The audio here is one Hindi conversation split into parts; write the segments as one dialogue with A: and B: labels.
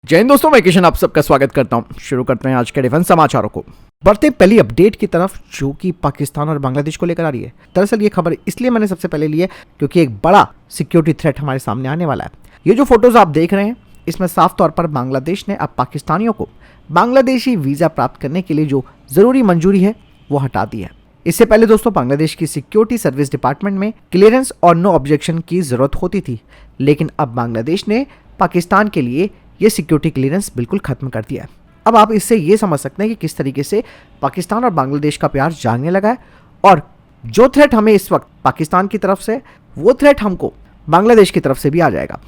A: जय हिंद दोस्तों, मैं किशन आप सबका स्वागत करता हूं। शुरू करते हैं आज के डिफेंस समाचारों को। बढ़ते पहली अपडेट की तरफ जो कि पाकिस्तान और बांग्लादेश को लेकर आ रही है। दरअसल ये खबर इसलिए मैंने सबसे पहले ली है क्योंकि एक बड़ा सिक्योरिटी थ्रेट हमारे सामने आने वाला है। ये जो फोटोज आप देख रहे हैं इसमें साफ तौर पर बांग्लादेश ने अब पाकिस्तानियों को बांग्लादेशी वीजा प्राप्त करने के लिए जो जरूरी मंजूरी है वो हटा दी है। इससे पहले दोस्तों बांग्लादेश की सिक्योरिटी सर्विस डिपार्टमेंट में क्लियरेंस और नो ऑब्जेक्शन की जरूरत होती थी, लेकिन अब बांग्लादेश ने पाकिस्तान के लिए ये सिक्योरिटी क्लियरेंस बिल्कुल खत्म कर दिया है। अब आप इससे ये समझ सकते हैं कि किस तरीके से पाकिस्तान और बांग्लादेश का प्यार जागने लगा है और जो थ्रेट हमें इस वक्त पाकिस्तान की तरफ से वो थ्रेट हमको बांग्लादेश की तरफ से भी आ जाएगा,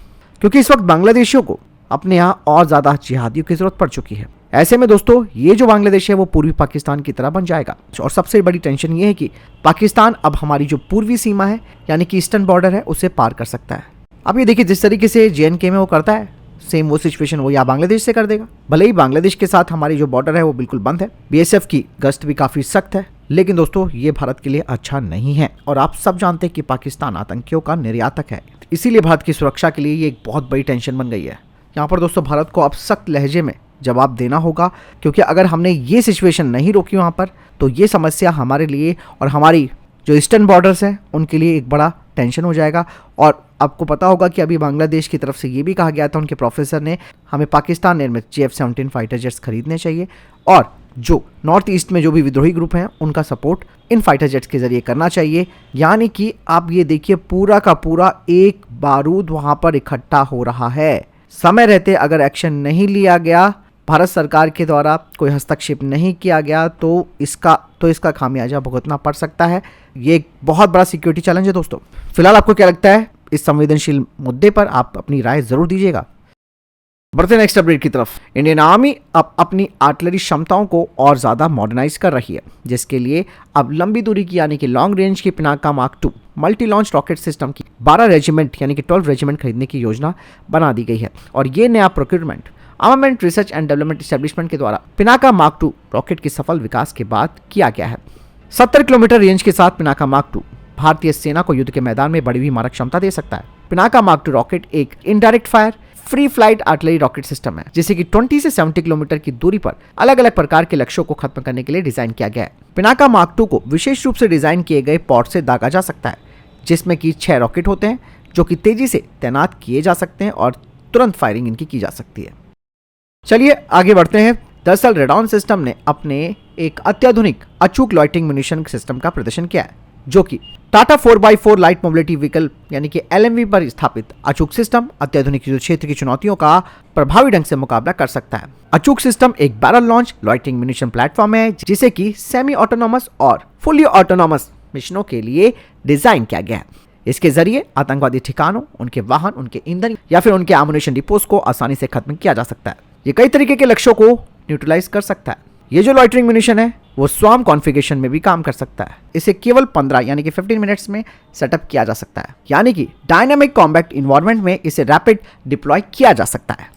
A: क्योंकि इस वक्त बांग्लादेशियों को अपने यहाँ और ज्यादा जिहादियों की जरूरत पड़ चुकी है। ऐसे में दोस्तों ये जो बांग्लादेश है वो पूर्वी पाकिस्तान की तरह बन जाएगा और सबसे बड़ी टेंशन ये है कि पाकिस्तान अब हमारी जो पूर्वी सीमा है यानी कि ईस्टर्न बॉर्डर है उसे पार कर सकता है। अब ये देखिए जिस तरीके से JNK में वो करता है सेम वो सिचुएशन वो यहाँ बांग्लादेश से कर देगा। भले ही बांग्लादेश के साथ हमारी जो बॉर्डर है वो बिल्कुल बंद है, BSF की गश्त भी काफी सख्त है, लेकिन दोस्तों ये भारत के लिए अच्छा नहीं है और आप सब जानते हैं कि पाकिस्तान आतंकियों का निर्यातक है। इसीलिए भारत की सुरक्षा के लिए ये एक बहुत बड़ी टेंशन बन गई है। यहाँ पर दोस्तों भारत को अब सख्त लहजे में जवाब देना होगा, क्योंकि अगर हमने ये सिचुएशन नहीं रोकी वहाँ पर तो ये समस्या हमारे लिए और हमारी जो ईस्टर्न बॉर्डर्स हैं उनके लिए एक बड़ा टेंशन हो जाएगा। और आपको पता होगा कि अभी बांग्लादेश की तरफ से ये भी कहा गया था उनके प्रोफेसर ने हमें पाकिस्तान निर्मित JF-17 फाइटर जेट्स खरीदने चाहिए और जो नॉर्थ ईस्ट में जो भी विद्रोही ग्रुप हैं उनका सपोर्ट इन फाइटर जेट्स के जरिए करना चाहिए। यानी कि आप ये देखिए पूरा का पूरा एक बारूद वहां पर इकट्ठा हो रहा है। समय रहते अगर एक्शन नहीं लिया गया, भारत सरकार के द्वारा कोई हस्तक्षेप नहीं किया गया तो इसका खामियाजा भुगतना पड़ सकता है। ये एक बहुत बड़ा सिक्योरिटी चैलेंज है दोस्तों। फिलहाल आपको क्या लगता है इस संवेदनशील मुद्दे पर? आप अपनी राय जरूर दीजिएगा। बढ़ते नेक्स्ट अपडेट की तरफ। इंडियन आर्मी अब अपनी आर्टिलरी क्षमताओं को और ज्यादा मॉडर्नाइज कर रही है, जिसके लिए अब लंबी दूरी की यानी कि लॉन्ग रेंज की Pinaka mark 2 multi launch rocket system की 12 रेजिमेंट यानी कि 12 रेजिमेंट खरीदने की योजना बना दी गई है। और ये नया procurement armament research and development establishment के द्वारा पिनाका मार्क 2 रॉकेट के सफल विकास के बाद किया गया है। 70 किलोमीटर रेंज के साथ पिनाका मार्क 2 भारतीय सेना को युद्ध के मैदान में बढ़ी हुई मारक क्षमता दे सकता है। पिनाका मार्क 2 रॉकेट एक indirect fire free flight artillery rocket system है, जिसे कि 20 से 70 किलोमीटर की दूरी पर अलग अलग प्रकार के लक्ष्यों को खत्म करने के लिए डिजाइन किया गया है। पिनाका मार्क 2 को विशेष रूप से डिजाइन किए गए पॉड से दागा जा सकता है, जिसमें कि 6 रॉकेट होते हैं जो कि तेजी से तैनात किए जा सकते हैं और तुरंत फायरिंग इनकी की जा सकती है। चलिए आगे बढ़ते हैं। दरअसल रेडॉन सिस्टम ने अपने एक अत्याधुनिक अचूक लॉइटिंग म्यूनिशन सिस्टम का प्रदर्शन किया है, जो कि Tata 4x4 light mobility vehicle यानी कि LMV पर स्थापित अचूक सिस्टम अत्याधुनिक युद्ध क्षेत्र की चुनौतियों का प्रभावी ढंग से मुकाबला कर सकता है। अचूक सिस्टम एक बैरल लॉन्च लॉइटिंग म्यूनिशन प्लेटफॉर्म है, जिसे कि सेमी ऑटोनॉमस और फुली ऑटोनॉमस मिशनों के लिए डिजाइन किया गया है। इसके जरिए आतंकवादी ठिकानों, उनके वाहन, उनके ईंधन या फिर उनके एमुनेशन डिपोज को आसानी से खत्म किया जा सकता है। ये कई तरीके के लक्ष्यों को न्यूट्रलाइज कर सकता है। ये जो लॉइटरिंग म्यूनिशन है वो स्वाम कॉन्फ़िगरेशन में भी काम कर सकता है। इसे केवल 15 यानी कि 15 मिनट्स में सेटअप किया जा सकता है, यानी कि डायनामिक कॉम्बैट इन्वायरमेंट में इसे रैपिड डिप्लॉय किया जा सकता है।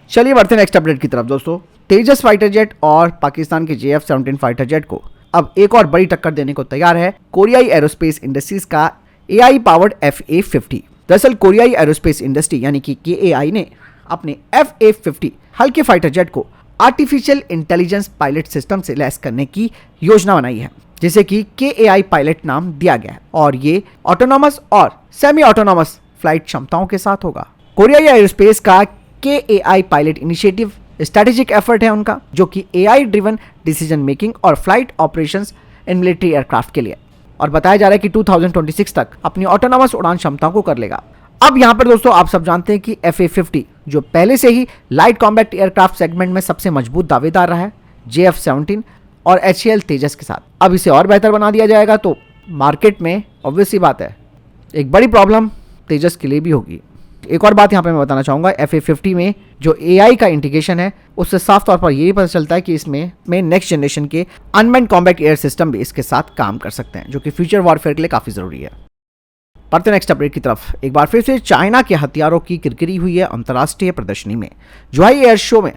A: चलिए बढ़ते हैं नेक्स्ट अपडेट की तरफ दोस्तों। तेजस फाइटर जेट और पाकिस्तान के JF-17 फाइटर जेट को अब एक और बड़ी टक्कर देने को तैयार है कोरियाई एरोस्पेस इंडस्ट्रीज का AI पावर्ड FA-50। दरअसल कोरियाई एरोस्पेस इंडस्ट्री यानी कि KAI ने अपने FA-50 हल्के फाइटर जेट को आर्टिफिशियल इंटेलिजेंस पायलट सिस्टम से लैस करने की योजना बनाई है, जिसे कि KAI पायलट नाम दिया गया है और ये ऑटोनॉमस और सेमी ऑटोनॉमस फ्लाइट क्षमताओं के साथ होगा। कोरियाई एरोस्पेस का KAI pilot initiative strategic effort है उनका, जो कि AI ड्रिवन डिसीजन मेकिंग और flight operations in military aircraft के लिए, और बताया जा रहा है कि 2026 तक अपनी ऑटोनॉमस उड़ान क्षमताओं को कर लेगा। अब यहाँ पर दोस्तों आप सब जानते हैं कि FA-50 जो पहले से ही लाइट कॉम्बैट एयरक्राफ्ट सेगमेंट में सबसे मजबूत दावेदार रहा है JF-17 और HAL तेजस के साथ, अब इसे और बेहतर बना दिया जाएगा तो मार्केट में ऑब्वियस सी बात है एक बड़ी प्रॉब्लम तेजस के लिए भी होगी। एक और बात यहाँ पे मैं बताना चाहूँगा, FA-50 में जो AI का इंटीग्रेशन है उससे साफ तौर पर यही पता चलता है कि इसमें नेक्स्ट जनरेशन के अनमैन्ड कॉम्बैट एयर सिस्टम भी इसके साथ काम कर सकते हैं, जो कि फ्यूचर वॉरफेयर के लिए काफ़ी ज़रूरी है। बढ़ते नेक्स्ट अपडेट की तरफ। एक बार फिर से चाइना के हथियारों की किरकिरी हुई है अंतर्राष्ट्रीय प्रदर्शनी में। जुहाई एयर शो में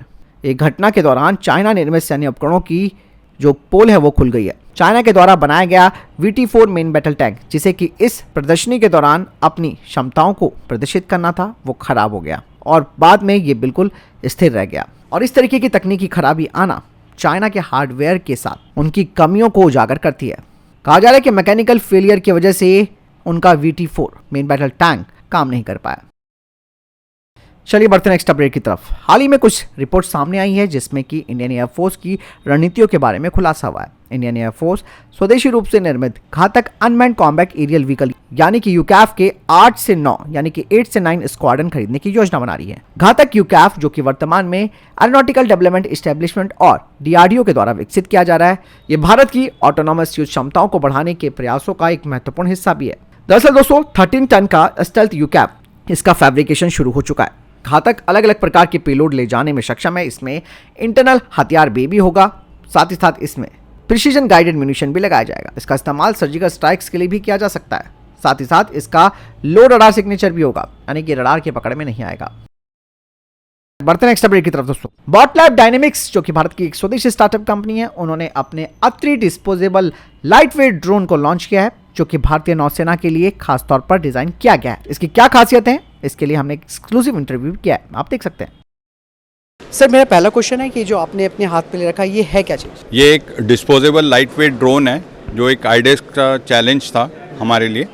A: एक घटना के दौरान चाइना निर्मित सैन्य उपकरणों की जो पोल है वो खुल गई है। चाइना के द्वारा बनाया गया VT4 मेन बैटल टैंक, जिसे कि इस प्रदर्शनी के दौरान अपनी क्षमताओं को प्रदर्शित करना था, वो खराब हो गया और बाद में ये बिल्कुल स्थिर रह गया। और इस तरीके की तकनीकी खराबी आना चाइना के हार्डवेयर के साथ उनकी कमियों को उजागर करती है। कहा जा रहा है कि मैकेनिकल फेलियर की वजह से उनका VT4 मेन बैटल टैंक काम नहीं कर पाया। चलिए बढ़ते हैं नेक्स्ट अपडेट की तरफ। हाल ही में कुछ रिपोर्ट सामने आई है जिसमें कि इंडियन एयरफोर्स की रणनीतियों के बारे में खुलासा हुआ है। इंडियन एयरफोर्स स्वदेशी रूप से निर्मित घातक अनमैन्ड कॉम्बैट एरियल व्हीकल यानी कि यूकैफ के 8 से 9 यानी कि 8 से 9 स्क्वाड्रन खरीदने की योजना बना रही है। घातक यूकैफ जो कि वर्तमान में एरोनॉटिकल डेवलपमेंट एस्टेब्लिशमेंट और DRDO के द्वारा विकसित किया जा रहा है, ये भारत की ऑटोनॉमस युद्ध क्षमताओं को बढ़ाने के प्रयासों का एक महत्वपूर्ण हिस्सा भी है। दरअसल दोस्तों 13 टन का स्टेल्थ यूकैफ, इसका फैब्रिकेशन शुरू हो चुका है। घातक अलग अलग प्रकार के पेलोड ले जाने में सक्षम है। इसमें इंटरनल हथियार बे भी होगा, साथ ही साथ इसमें प्रिसीजन गाइडेड म्यूनिशन भी लगाया जाएगा। इसका इस्तेमाल सर्जिकल स्ट्राइक्स के लिए भी किया जा सकता है। साथ ही साथ इसका लो रडार सिग्नेचर भी होगा, यानी कि रडार के पकड़ में नहीं आएगा। बढ़ते हैं नेक्स्ट अपडेट की तरफ दोस्तों। बॉटलैब डायनेमिक्स जो कि भारत की एक स्वदेशी स्टार्टअप कंपनी है, उन्होंने अपने अत्रि डिस्पोजेबल लाइटवेट ड्रोन को लॉन्च किया है, जो कि भारतीय नौसेना के लिए खास तौर पर डिजाइन किया गया है। इसकी क्या खासियत है, इसके लिए हमने एक्सक्लूसिव इंटरव्यू किया है, आप देख सकते हैं। सर मेरा पहला क्वेश्चन है कि जो आपने अपने हाथ पे ले रखा है ये है क्या चीज़?
B: ये एक डिस्पोजेबल लाइटवेट ड्रोन है, जो एक आईडेस्क का चैलेंज था हमारे लिए,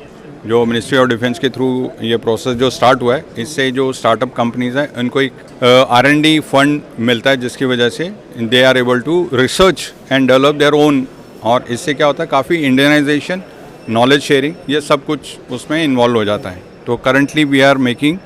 B: जो मिनिस्ट्री ऑफ डिफेंस के थ्रू ये प्रोसेस जो स्टार्ट हुआ है। इससे जो स्टार्टअप कंपनीज हैं उनको एक R&D फंड मिलता है, जिसकी वजह से they are able to research and develop their own. और इससे क्या होता है, काफ़ी इंडियनाइजेशन, नॉलेज शेयरिंग, ये सब कुछ उसमें इन्वॉल्व हो जाता है। तो currently we are making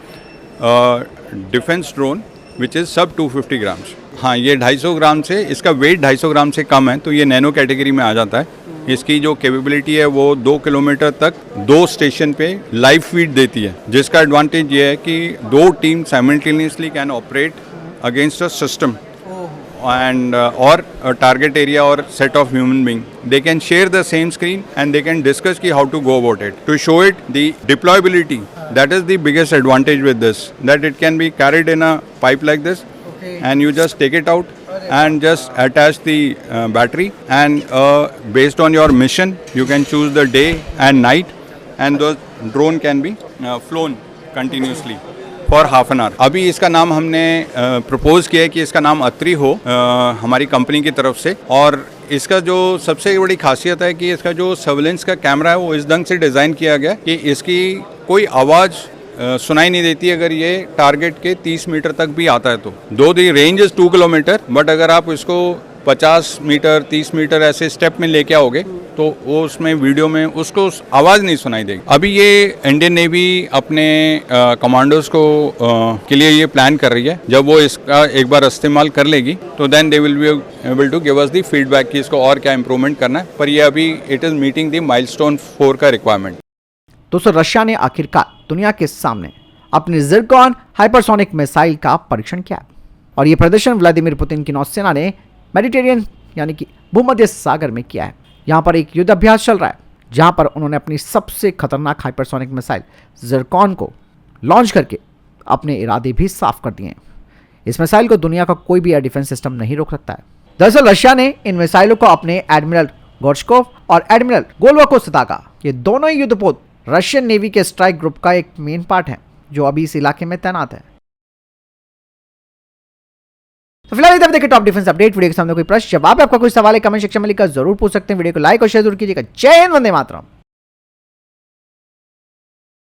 B: defence drone which is sub 250 grams. हाँ, ये 250 ग्राम से, इसका वेट 250 ग्राम से कम है, तो ये नैनो कैटेगरी में आ जाता है। इसकी जो कैपेबिलिटी है वो 2 किलोमीटर तक 2 स्टेशन पे लाइव फीड देती है, जिसका एडवांटेज ये है कि 2 team simultaneously can operate against a system and or a target area or set of human being. They can share the same screen and they can discuss how to go about it. To show it the deployability, that is the biggest advantage with this, that it can be carried in a pipe like this, and you just take it out and just attach the battery, and based on your mission you can choose the day and night, and the drone can be flown continuously for half an hour. अभी इसका नाम हमने प्रपोज किया है कि इसका नाम अत्रि हो हमारी कंपनी की तरफ से। और इसका जो सबसे बड़ी खासियत है कि इसका जो सर्वेलेंस का कैमरा है वो इस ढंग से डिज़ाइन किया गया कि इसकी कोई आवाज़ सुनाई नहीं देती अगर ये टारगेट के 30 मीटर तक भी आता है तो। दो दी रेंज इज़ 2 किलोमीटर, बट अगर आप इसको 50 मीटर 30 मीटर ऐसे स्टेप में लेके आओगे तो वो उसमें वीडियो में उसको आवाज़ नहीं सुनाई देगी। अभी ये इंडियन नेवी अपने कमांडोज को के लिए ये प्लान कर रही है। जब वो इसका एक बार इस्तेमाल कर लेगी तो then they will be able to give us the feedback कि इसको और क्या इंप्रूवमेंट करना है। पर ये अभी it is meeting the milestone 4 का रिक्वायरमेंट।
A: दोस्तों रशिया ने आखिरकार दुनिया के सामने अपने ज़िरकॉन हाइपरसोनिक मिसाइल का परीक्षण किया और ये प्रदर्शन व्लादिमीर पुतिन की नौसेना ने मेडिटेरियन यानी कि भूमध्य सागर में किया है। यहाँ पर एक युद्ध अभ्यास चल रहा है जहाँ पर उन्होंने अपनी सबसे खतरनाक हाइपरसोनिक मिसाइल ज़िरकॉन को लॉन्च करके अपने इरादे भी साफ कर दिए हैं। इस मिसाइल को दुनिया का कोई भी एयर डिफेंस सिस्टम नहीं रोक सकता है। दरअसल रशिया ने इन मिसाइलों को अपने एडमिरल गोर्शकोव और एडमिरल गोलवाको से दागा। ये दोनों ही युद्धपोत रशियन नेवी के स्ट्राइक ग्रुप का एक मेन पार्ट है जो अभी इस इलाके में तैनात है। तो फिलहाल इधर देखिए टॉप डिफेंस अपडेट। वीडियो के सामने कोई प्रश्न जवाब आपका कोई सवाल है कमेंट सेक्शन में लिखकर जरूर पूछ सकते हैं। वीडियो को लाइक और शेयर जरूर कीजिएगा। जय हिंद, वंदे मातरम।